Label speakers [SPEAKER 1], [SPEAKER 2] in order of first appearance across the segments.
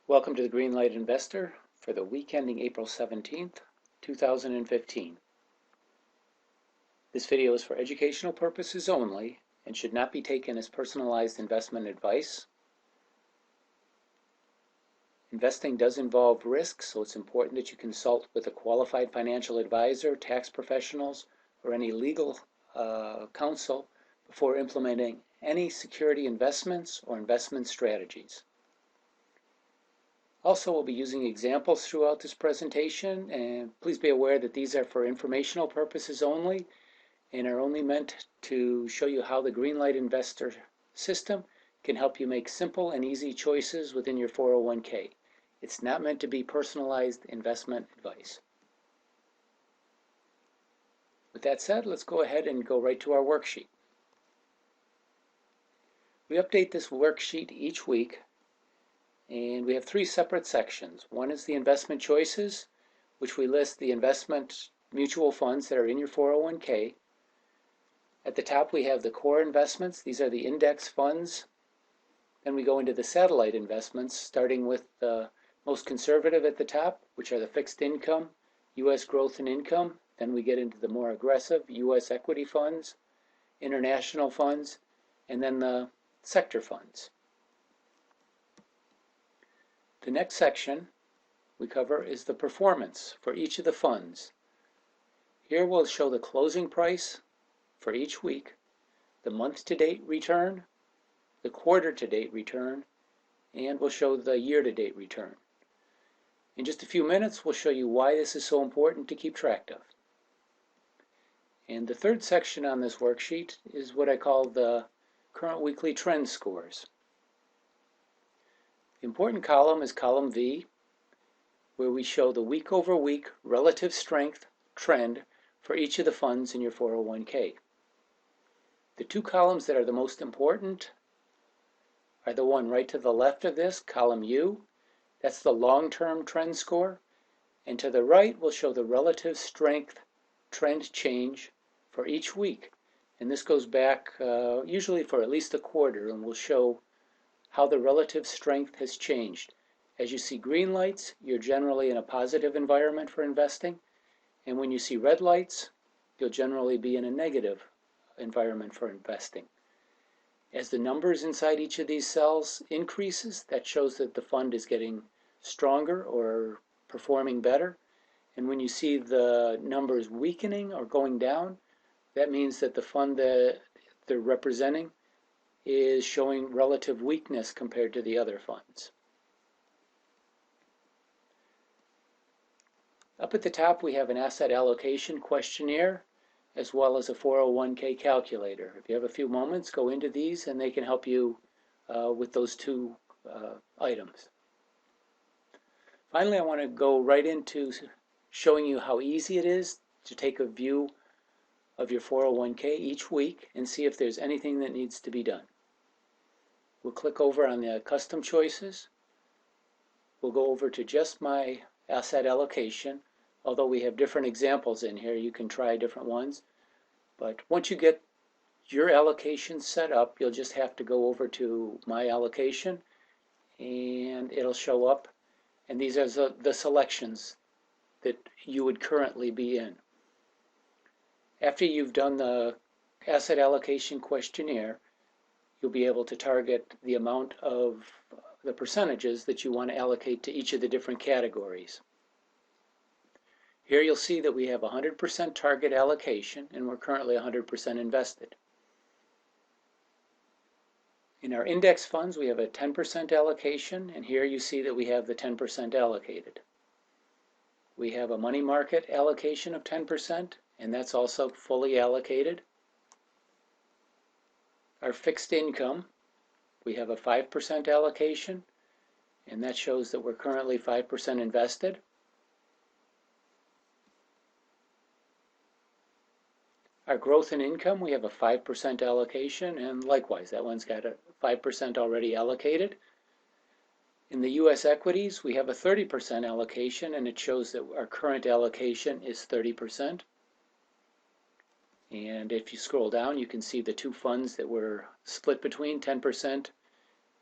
[SPEAKER 1] Welcome to the Greenlight Investor for the week ending April 17th, 2015. This video is for educational purposes only and should not be taken as personalized investment advice. Investing does involve risk, so it's important that you consult with a qualified financial advisor, tax professionals, or any legal counsel before implementing any security investments or investment strategies. Also, we'll be using examples throughout this presentation, and please be aware that these are for informational purposes only and are only meant to show you how the Greenlight Investor system can help you make simple and easy choices within your 401k. It's not meant to be personalized investment advice. With that said, let's go ahead and go right to our worksheet. We update this worksheet each week, and we have three separate sections. One is the investment choices, which we list the investment mutual funds that are in your 401k. At the top we have the core investments. These are the index funds. Then we go into the satellite investments, starting with the most conservative at the top, which are the fixed income, U.S. growth and income. Then we get into the more aggressive U.S. equity funds, international funds, and then the sector funds. The next section we cover is the performance for each of the funds. Here we'll show the closing price for each week, the month-to-date return, the quarter-to-date return, and we'll show the year-to-date return. In just a few minutes, we'll show you why this is so important to keep track of. And the third section on this worksheet is what I call the current weekly trend scores. The important column is column V, where we show the week-over-week relative strength trend for each of the funds in your 401k. The two columns that are the most important are the one right to the left of this, column U. That's the long-term trend score. And to the right, we'll show the relative strength trend change for each week. And this goes back usually for at least a quarter, and we'll show how the relative strength has changed. As you see green lights, you're generally in a positive environment for investing. And when you see red lights, you'll generally be in a negative environment for investing. As the numbers inside each of these cells increases, that shows that the fund is getting stronger or performing better. And when you see the numbers weakening or going down, that means that the fund that they're representing is showing relative weakness compared to the other funds. Up at the top we have an asset allocation questionnaire as well as a 401k calculator. If you have a few moments, go into these and they can help you with those two items. Finally, I want to go right into showing you how easy it is to take a view of your 401k each week and see if there's anything that needs to be done. We'll click over on the custom choices. We'll go over to just my asset allocation. Although we have different examples in here, you can try different ones. But once you get your allocation set up, you'll just have to go over to my allocation and it'll show up. And these are the selections that you would currently be in. After you've done the asset allocation questionnaire, you'll be able to target the amount of the percentages that you want to allocate to each of the different categories. Here you'll see that we have 100% target allocation and we're currently 100% invested. In our index funds we have a 10% allocation, and here you see that we have the 10% allocated. We have a money market allocation of 10%, and that's also fully allocated. Our fixed income, we have a 5% allocation, and that shows that we're currently 5% invested. Our growth and income, we have a 5% allocation, and likewise, that one's got a 5% already allocated. In the U.S. equities, we have a 30% allocation, and it shows that our current allocation is 30%. And if you scroll down, you can see the two funds that we're split between, 10%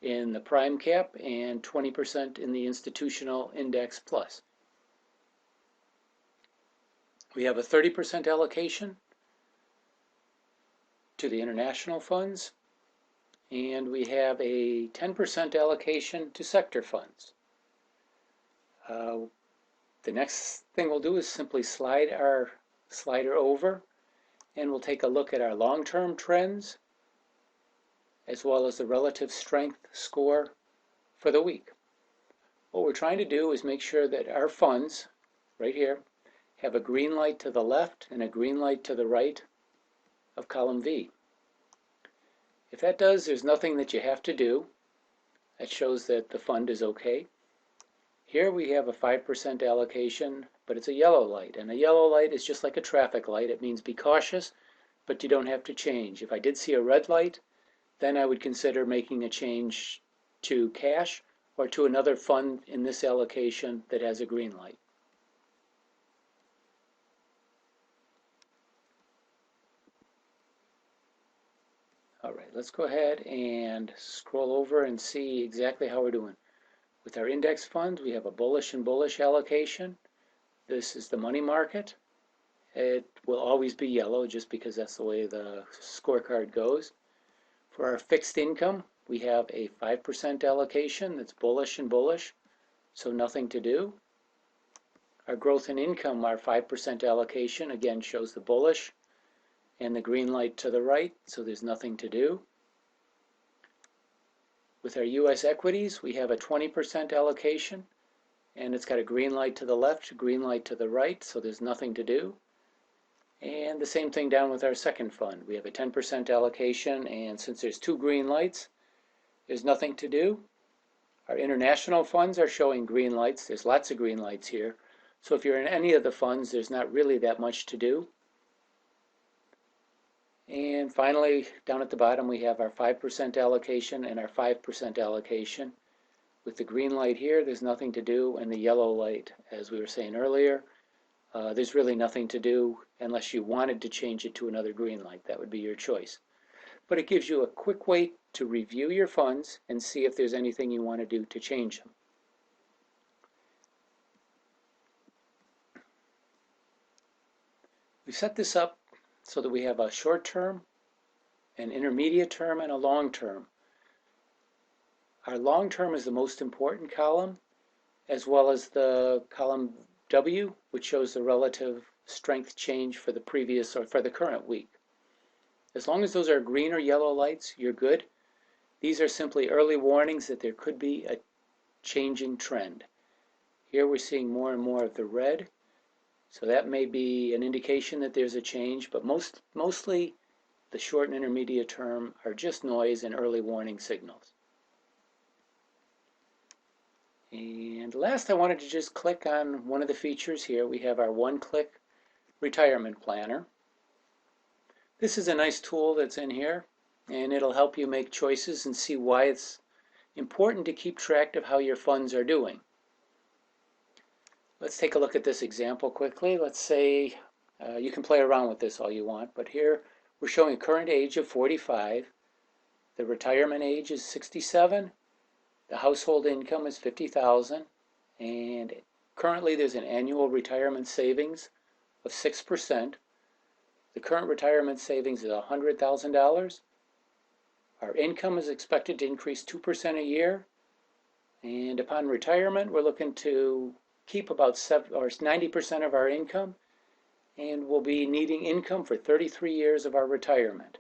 [SPEAKER 1] in the prime cap and 20% in the institutional index plus. We have a 30% allocation to the international funds, and we have a 10% allocation to sector funds. The next thing we'll do is simply slide our slider over, and we'll take a look at our long-term trends as well as the relative strength score for the week. What we're trying to do is make sure that our funds, right here, have a green light to the left and a green light to the right of column V. If that does, there's nothing that you have to do. That shows that the fund is okay. Here we have a 5% allocation, but it's a yellow light. And a yellow light is just like a traffic light. It means be cautious, but you don't have to change. If I did see a red light, then I would consider making a change to cash or to another fund in this allocation that has a green light. All right, let's go ahead and scroll over and see exactly how we're doing. With our index funds, we have a bullish and bullish allocation. This is the money market. It will always be yellow just because that's the way the scorecard goes. For our fixed income, we have a 5% allocation that's bullish and bullish, so nothing to do. Our growth and income, our 5% allocation, again shows the bullish and the green light to the right, so there's nothing to do. With our U.S. equities, we have a 20% allocation, and it's got a green light to the left, green light to the right, so there's nothing to do. And the same thing down with our second fund. We have a 10% allocation, and since there's two green lights, there's nothing to do. Our international funds are showing green lights. There's lots of green lights here. So if you're in any of the funds, there's not really that much to do. And finally, down at the bottom, we have our 5% allocation and our 5% allocation. With the green light here, there's nothing to do, and the yellow light, as we were saying earlier, there's really nothing to do unless you wanted to change it to another green light. That would be your choice. But it gives you a quick way to review your funds and see if there's anything you want to do to change them. We set this up so that we have a short term, an intermediate term, and a long term. Our long term is the most important column, as well as the column W, which shows the relative strength change for the previous or for the current week. As long as those are green or yellow lights, you're good. These are simply early warnings that there could be a changing trend. Here we're seeing more and more of the red, so that may be an indication that there's a change, but mostly the short and intermediate term are just noise and early warning signals. And last, I wanted to just click on one of the features here. We have our one-click retirement planner. This is a nice tool that's in here, and it'll help you make choices and see why it's important to keep track of how your funds are doing. Let's take a look at this example quickly. Let's say you can play around with this all you want, but here we're showing a current age of 45. The retirement age is 67. The household income is $50,000, and currently there's an annual retirement savings of 6%. The current retirement savings is $100,000. Our income is expected to increase 2% a year, and upon retirement, we're looking to keep about 90% of our income, and we'll be needing income for 33 years of our retirement.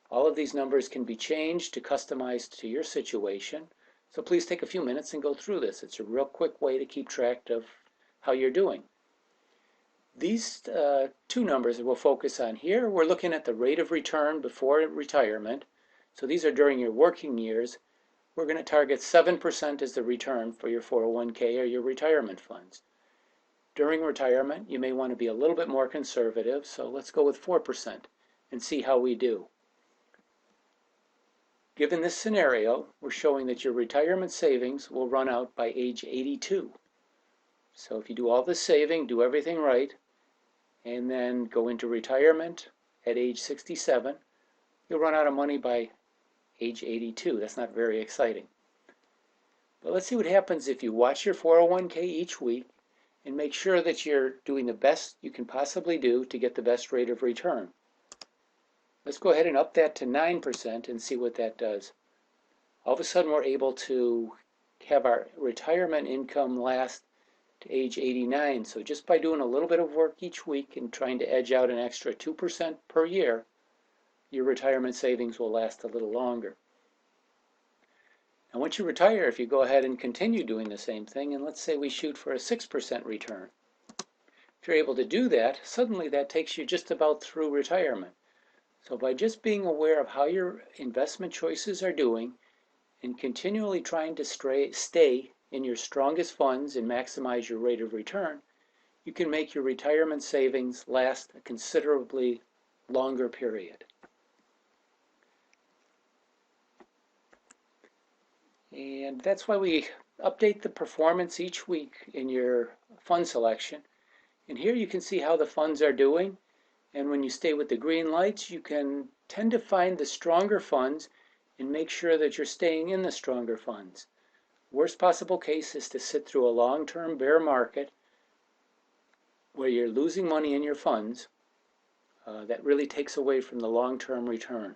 [SPEAKER 1] All of these numbers can be changed to customize to your situation. So please take a few minutes and go through this. It's a real quick way to keep track of how you're doing. These two numbers that we'll focus on here, we're looking at the rate of return before retirement. So these are during your working years. We're going to target 7% as the return for your 401k or your retirement funds. During retirement, you may want to be a little bit more conservative, so let's go with 4% and see how we do. Given this scenario, we're showing that your retirement savings will run out by age 82. So if you do all the saving, do everything right, and then go into retirement at age 67, you'll run out of money by age 82. That's not very exciting. But let's see what happens if you watch your 401k each week and make sure that you're doing the best you can possibly do to get the best rate of return. Let's go ahead and up that to 9% and see what that does. All of a sudden we're able to have our retirement income last to age 89. So just by doing a little bit of work each week and trying to edge out an extra 2% per year, your retirement savings will last a little longer. Now once you retire, if you go ahead and continue doing the same thing, and let's say we shoot for a 6% return. If you're able to do that, suddenly that takes you just about through retirement. So by just being aware of how your investment choices are doing and continually trying to stay in your strongest funds and maximize your rate of return, you can make your retirement savings last a considerably longer period. And that's why we update the performance each week in your fund selection. And here you can see how the funds are doing. And when you stay with the green lights, you can tend to find the stronger funds and make sure that you're staying in the stronger funds. Worst possible case is to sit through a long-term bear market where you're losing money in your funds. That really takes away from the long-term return.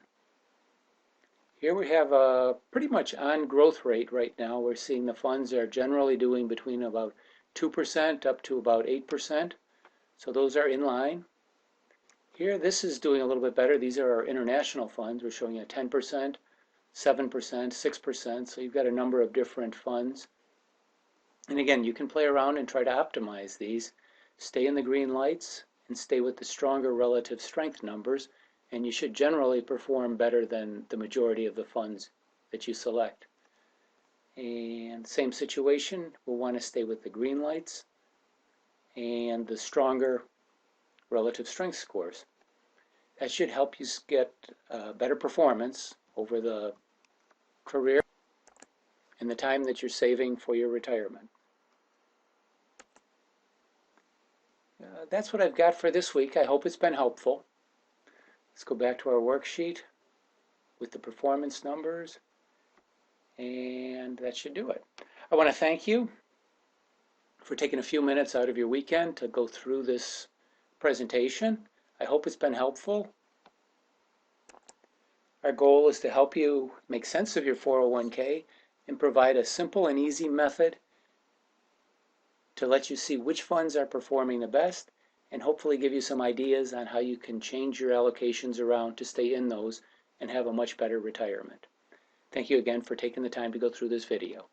[SPEAKER 1] Here we have a pretty much on growth rate right now. We're seeing the funds are generally doing between about 2% up to about 8%. So those are in line. Here, this is doing a little bit better. These are our international funds. We're showing a 10%, 7%, 6%. So you've got a number of different funds. And again, you can play around and try to optimize these. Stay in the green lights and stay with the stronger relative strength numbers, and you should generally perform better than the majority of the funds that you select. And same situation, we'll want to stay with the green lights and the stronger relative strength scores. That should help you get better performance over the career and the time that you're saving for your retirement. That's what I've got for this week. I hope it's been helpful. Let's go back to our worksheet with the performance numbers, and that should do it. I want to thank you for taking a few minutes out of your weekend to go through this presentation. I hope it's been helpful. Our goal is to help you make sense of your 401k and provide a simple and easy method to let you see which funds are performing the best and hopefully give you some ideas on how you can change your allocations around to stay in those and have a much better retirement. Thank you again for taking the time to go through this video.